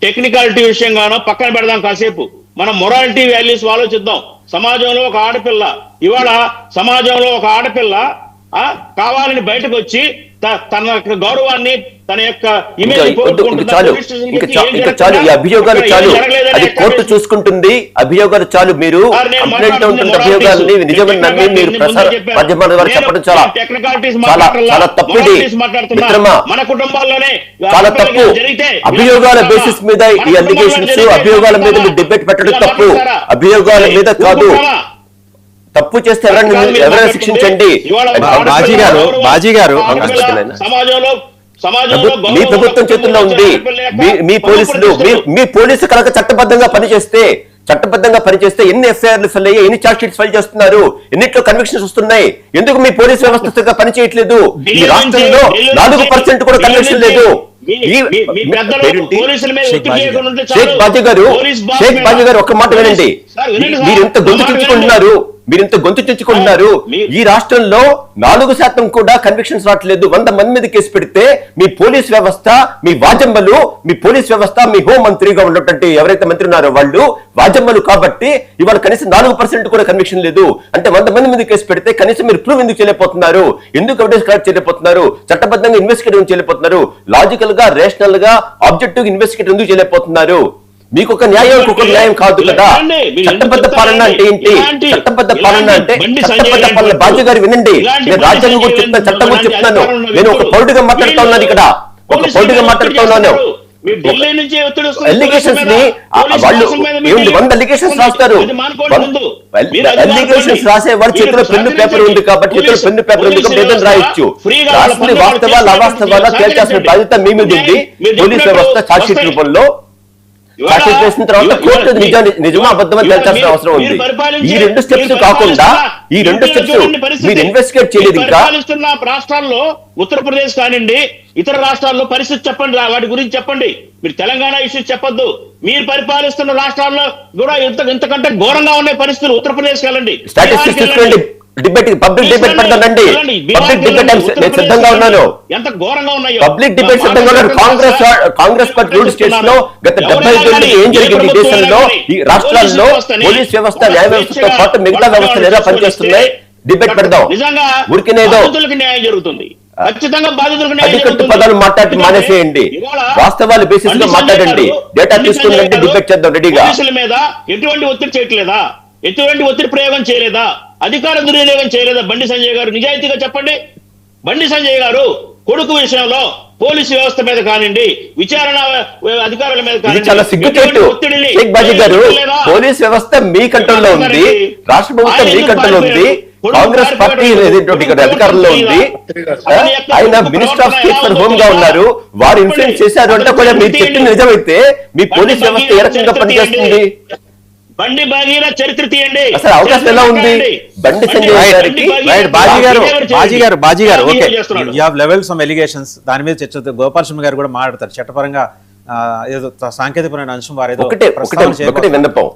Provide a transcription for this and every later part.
Technicality విషయంగానో పక్కన పెడదాం కాసేపు. మనం మొరాలిటీ వాల్యూస్ ఆలోచిద్దాం. సమాజంలో ఒక ఆడపిల్ల ఇవాళ సమాజంలో ఒక ఆడపిల్ల కావాలని బయటకు వచ్చి తన యొక్క గౌరవాన్ని తన యొక్క చాలు ఈ అభియోగాలు చాలు, అది కోర్టు చూసుకుంటుంది. అభియోగాలు చాలు. మీరు కంప్లైంట్ ఉంటుంది అభియోగాలని నిజమని నమ్మి మీరు మాధ్యమాల ద్వారా చెప్పడం చాలా చాలా తప్పుది మిత్రమా, మన కుటుంబాల్లోనే చాలా తప్పు. అభియోగాల బేసిస్ మీద ఈ అలిగేషన్స్, అభియోగాల మీద మీరు డిబేట్ పెట్టడం తప్పు. అభియోగాల మీద కాదు. తప్పు చేస్తే ఎవరైనా శిక్షించండి. మీ ప్రభుత్వం చేతుల్లో ఉంది. మీ పోలీసు కనుక చట్టబద్ధంగా పనిచేస్తే ఎన్ని ఎఫ్ఐఆర్లు ఫైల్ అయ్యాయి, ఎన్ని చార్జ్ షీట్స్ ఫైల్ చేస్తున్నారు, ఎన్నిట్లో కన్విక్షన్స్ వస్తున్నాయి. ఎందుకు మీ పోలీసు వ్యవస్థగా పనిచేయట్లేదు? ఈ రాష్ట్రంలో 4% కూడా కన్విక్షన్ లేదు. షేక్ బాజీ గారు ఒక్క మాట వినండి. మీరెంత గొంతు చించుకుంటున్నారు. ఈ రాష్ట్రంలో 4% కూడా కన్విక్షన్స్ రావట్లేదు. 100 మంది మీద కేసు పెడితే మీ పోలీస్ వ్యవస్థ, మీ వాజమ్మలు, మీ పోలీస్ వ్యవస్థ, మీ హోం మంత్రిగా ఉన్నటువంటి ఎవరైతే మంత్రి ఉన్నారో వాళ్ళు వాజమ్మలు కాబట్టి ఇవాళ కనీసం 4% కూడా కన్విక్షన్ లేదు. అంటే 100 మంది మీద కేసు పెడితే కనీసం మీరు ప్రూవ్ ఎందుకు చేయలేకపోతున్నారు? ఎందుకు ఎవిడెన్స్ కలెక్ట్ చేయలేకపోతున్నారు? చట్టబద్ధంగా ఇన్వెస్టిగేట్ చేయలేకపోతున్నారు? లాజికల్ గా, రేషనల్ గా, ఆబ్జెక్టివ్ ఇన్వెస్టిగేట్ ఎందుకు చేయలేకపోతున్నారు? మీకు ఒక న్యాయం, ఇంకొక న్యాయం కాదు కదా. చట్టబద్ధ పాలన అంటే ఏంటి? చట్టబద్ధ పాలన అంటే చట్టబద్ధ పాలన. బాజీ గారు వినండి, నేను రాజ్యాంగం కూడా చెప్తాను, చట్టం కూడా చెప్తున్నాను. నేను ఒక పౌరుడిగా మాట్లాడుతా ఉన్నాను ఇక్కడ, ఒక పౌరుడిగా మాట్లాడుతా ఉన్నాను. అలిగేషన్స్ ని వాళ్ళు 100 అలిగేషన్స్ రాస్తారు. అలిగేషన్స్ రాసే వారి చేతిలో పెన్ను పేపర్ ఉంది కాబట్టి, చేతిలో పెన్ను పేపర్ ఉంది కాబట్టి ఏదైనా రాయొచ్చు. రాష్ట్రాన్ని వాస్తవాలు అవాస్తవాలు తేల్చాల్సిన బాధ్యత మీ మీద ఉంది. పోలీస్ వ్యవస్థ ఛార్జ్ షీట్ రూపంలో చేసిన తర్వాత కోర్టు నిజమా అబద్ధమని తేల్చాల్సిన అవసరం ఉంది. ఈ 2 స్టెప్స్ కాకుండా ఈ 2 స్టెప్స్ మీరు ఇన్వెస్టిగేట్ చేయలేదు. ఇంకా రాష్ట్రాల్లో ఉత్తరప్రదేశ్ కానివ్వండి, ఇతర రాష్ట్రాల్లో పరిస్థితి చెప్పండి, వాటి గురించి చెప్పండి. మీరు తెలంగాణ ఇష్యూస్ చెప్పొద్దు. మీరు పరిపాలిస్తున్న రాష్ట్రాల్లో కూడా ఇంతకంటే ఘోరంగా ఉన్నాయి పరిస్థితులు. ఉత్తరప్రదేశ్ వెళ్ళండి, స్టాటిస్టిక్స్ తీసుకోండి, పబ్లిక్ డిబేట్ పెడతానండి. పబ్లిక్ డిబేట్ నేను సిద్ధంగా ఉన్నాను. ఎంత ఘోరంగా ఉన్నాయో పబ్లిక్ డిబేట్ సిద్ధంగా ఉన్నాను. కాంగ్రెస్ పార్టీ రూల్ స్టేట్స్ లో గత 75 ఏళ్ళు ఏం జరిగింది ఈ దేశంలో, ఈ రాష్ట్రాల్లో పోలీస్ వ్యవస్థ, న్యాయ వ్యవస్థతో పాటు మిగతా వ్యవస్థలు ఎలా పనిచేస్తున్నాయి డిబేట్ పెడదాం. ఉరికినేదో న్యాయం జరుగుతుంది. అధికట్టు పదాలు మాట్లాడి మానేసేయండి. వాస్తవాలు బేసిస్ గా మాట్లాడండి. డేటా తీసుకుంటే డిబేట్ చేద్దాం రెడీగా. మీద ఎటువంటి ఒత్తిడి చేయట్లేదా? ఎటువంటి ఒత్తిడి ప్రయోగం చేయలేదా? అధికార దుర్వినియోగం చేయలేదా? బండి సంజయ్ గారు నిజాయితీగా చెప్పండి. బండి సంజయ్ గారు కొడుకు విషయంలో పోలీసు వ్యవస్థ మీద కానివ్వండి, విచారణ అధికారుల మీద కానివ్వండి, చాలా సిగ్గుచేటు. షేక్ బాజీ గారు, పోలీస్ వ్యవస్థ మీ కంట్రోల్లో ఉంది, రాష్ట్ర ప్రభుత్వం మీ కంట్రోల్లో ఉంది, కాంగ్రెస్ పార్టీ అధికారంలో ఉంది. ఆయన minister of state for home గా ఉన్నారు. వారు ఇన్ఫ్లుయెన్స్ చేశారు అంటే కూడా మీరు చెప్పిన నిజమైతే మీ పోలీస్ వ్యవస్థ ఏ రకంగా పనిచేస్తుంది? బండి బాజీల చరిత్ర తీయండి. అసలు అవకాశం ఎలా ఉంది? బండి సంజయ్ గారికి బాజీ గారు okay, you have levels some allegations, దాని మీద చర్చ. గోపాల్ శర్మ గారు కూడా మాట్లాడతారు. చట్టపరంగా ఏదో సాంకేతికమైన అంశం వారు ఒకటే విన్నపం.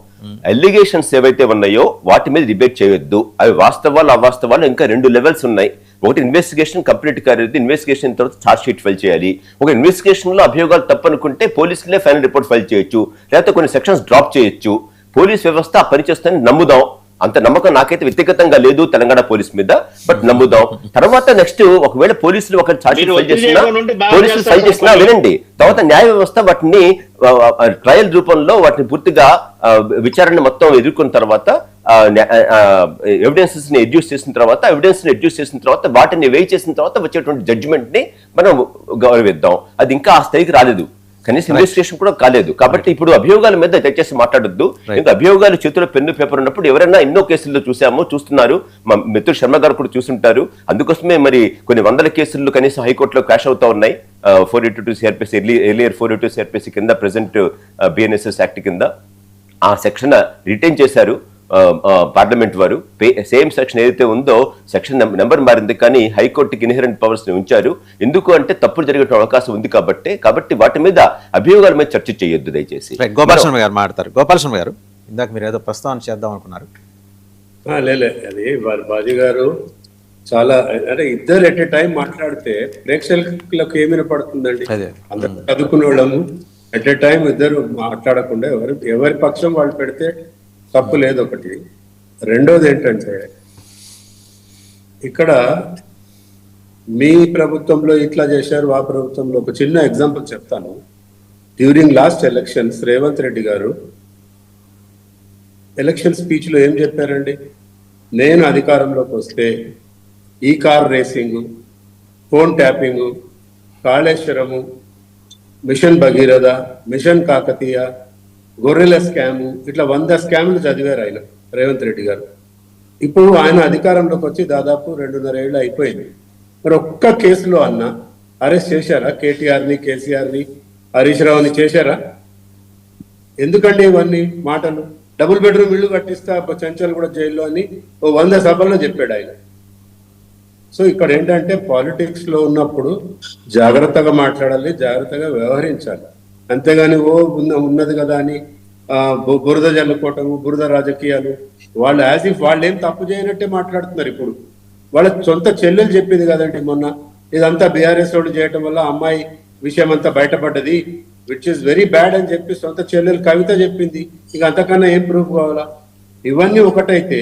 ఎలిగేషన్స్ ఏవైతే ఉన్నాయో వాటి మీద డిబేట్ చేయొద్దు. అవి వాస్తవాలు అవాస్తవాలు ఇంకా 2 లెవెల్స్ ఉన్నాయి. ఒకటి ఇన్వెస్టిగేషన్ కంప్లీట్ కాలేదు, ఇన్వెస్టిగేషన్ తర్వాత ఛార్జ్ షీట్ ఫైల్ చేయాలి. ఒక ఇన్వెస్టిగేషన్ లో అభియోగాలు తప్పనుకుంటే పోలీసులే ఫైనల్ రిపోర్ట్ ఫైల్ చేయొచ్చు, లేకపోతే కొన్ని సెక్షన్స్ డ్రాప్ చేయొచ్చు. పోలీస్ వ్యవస్థ పనిచేస్తుందని నమ్ముదాం. అంత నమ్మకం నాకైతే వ్యక్తిగతంగా లేదు తెలంగాణ పోలీస్ మీద, బట్ నమ్ముదాం. తర్వాత నెక్స్ట్ ఒకవేళ పోలీసులు ఒక ఛార్జ్ షీట్ ఫైల్ చేసినా, పోలీసులు ఫైల్ చేసినా వినండి, తర్వాత న్యాయ వ్యవస్థ వాటిని ట్రయల్ రూపంలో వాటిని పూర్తిగా విచారణ మొత్తం ఎదుర్కొన్న తర్వాత, ఎవిడెన్సెస్ ని ఎడ్యూస్ చేసిన తర్వాత వాటిని వేయి చేసిన తర్వాత వచ్చేటువంటి జడ్జిమెంట్ ని మనం గౌరవిద్దాం. అది ఇంకా ఆ స్థాయికి రాలేదు, కనీసం ఇన్వెస్టిగేషన్ కూడా కాలేదు. కాబట్టి ఇప్పుడు అభియోగాల మీద దయచేసి మాట్లాడొద్దు. ఇంకా అభియోగాలు చేతిలో పెన్ను పేపర్ ఉన్నప్పుడు ఎవరైనా ఎన్నో కేసుల్లో చూస్తున్నారు. మా మిత్రుడు శర్మ గారు కూడా చూస్తుంటారు. అందుకోసమే మరి కొన్ని 100 కేసులు కనీసం హైకోర్టులో క్రాష్ అవుతా ఉన్నాయి. 482 సిఆర్పిసి, ఎర్లియర్ 482 సిఆర్పిసి కింద ప్రెసెంట్ బిఎన్ఎస్ఎస్ యాక్ట్ కింద ఆ సెక్షన్ రిటైన్ చేశారు పార్లమెంట్ వారు. సేమ్ సెక్షన్ ఏదైతే ఉందో సెక్షన్ నెంబర్ మారింది, కానీ హైకోర్టుకి ఇన్హెరెంట్ పవర్స్ ని ఉంచారు. ఎందుకు అంటే తప్పులు జరిగే అవకాశం ఉంది కాబట్టి వాటి మీద అభియోగాల మీద చర్చ చేయొద్దు దయచేసి. గోపాల్ శర్మ గారు మాట్లాడతారు. గోపాల్ శర్మ గారు, ఇందాక మీరు ఏదో ప్రస్తావన చేద్దాం అనుకున్నారు. అది బాజీ గారు చాలా అంటే ఇద్దరు ఎట్ ఏ టైం మాట్లాడితే ప్రేక్షకులకు ఏమైనా పడుతుందండి. అందరూ చదువుకునే వాళ్ళము, ఎట్ ఎ టైం ఇద్దరు మాట్లాడకుండా ఎవరి పక్షం వాళ్ళు పెడితే తప్పు లేదు. ఒకటి. రెండోది ఏంటంటే ఇక్కడ మీ ప్రభుత్వంలో ఇట్లా చేశారు, ఆ ప్రభుత్వంలో ఒక చిన్న ఎగ్జాంపుల్ చెప్తాను. During last elections Revanth Reddy గారు ఎలక్షన్ స్పీచ్ లో ఏం చెప్పారండి? నేను అధికారంలోకి వస్తే ఈ car racing, phone tapping, Kaleshwaram, mission Bhagiratha, mission Kakatiya, గొర్రెల స్కాము, ఇట్లా 100 స్కాములు చదివారు ఆయన రేవంత్ రెడ్డి గారు. ఇప్పుడు ఆయన అధికారంలోకి వచ్చి దాదాపు 2.5 ఏళ్ళు అయిపోయింది. మరి ఒక్క కేసులో అన్న అరెస్ట్ చేశారా? కేటీఆర్ని, కేసీఆర్ని, హరీష్ రావుని చేశారా? ఎందుకండి ఇవన్నీ మాటలు? డబుల్ బెడ్రూమ్ ఇల్లు కట్టిస్తా చంచల్ కూడా జైల్లో అని 100 సభల్లో చెప్పాడు ఆయన. సో ఇక్కడ ఏంటంటే పాలిటిక్స్ లో ఉన్నప్పుడు జాగ్రత్తగా మాట్లాడాలి, జాగ్రత్తగా వ్యవహరించాలి. అంతేగాని ఉన్నది కదా అని బురద జల్లుకోవటము, బురద రాజకీయాలు. వాళ్ళు యాజ్ ఇఫ్ వాళ్ళు ఏం తప్పు చేయనట్టే మాట్లాడుతున్నారు. ఇప్పుడు వాళ్ళ సొంత చెల్లెలు చెప్పింది కదండి మొన్న, ఇదంతా బీఆర్ఎస్ వాళ్ళు చేయటం వల్ల అమ్మాయి విషయం అంతా బయటపడ్డది, విచ్ ఇస్ వెరీ బ్యాడ్ అని చెప్పి సొంత చెల్లెలు కవిత చెప్పింది. ఇక అంతకన్నా ఏం ప్రూఫ్ కావాలా? ఇవన్నీ ఒకటైతే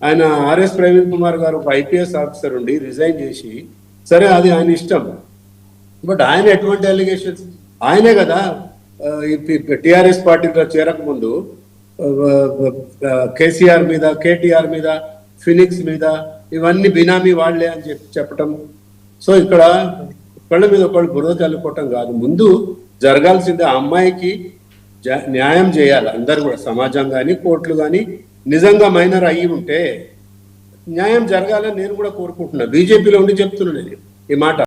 ఆయన ఆర్ఎస్ ప్రవీణ్ కుమార్ గారు ఒక ఐపీఎస్ ఆఫీసర్ ఉండి రిజైన్ చేసి, సరే అది ఆయన ఇష్టం, బట్ ఆయన ఎటువంటి అలిగేషన్స్? ఆయనే కదా టిఆర్ఎస్ పార్టీలో చేరకముందు కేసీఆర్ మీద, కేటీఆర్ మీద, ఫినిక్స్ మీద ఇవన్నీ బినామీ వాళ్లే అని చెప్పటం. సో ఇక్కడ ఒకళ్ళ మీద ఒకళ్ళు బురద చల్లుకోవటం కాదు. ముందు జరగాల్సిందే ఆ అమ్మాయికి న్యాయం చేయాలి. అందరు కూడా సమాజం కానీ, కోర్టులు కానీ నిజంగా మైనర్ అయ్యి ఉంటే న్యాయం జరగాలని నేను కూడా కోరుకుంటున్నా. బీజేపీలో ఉండి చెప్తున్నాను నేను ఈ మాట.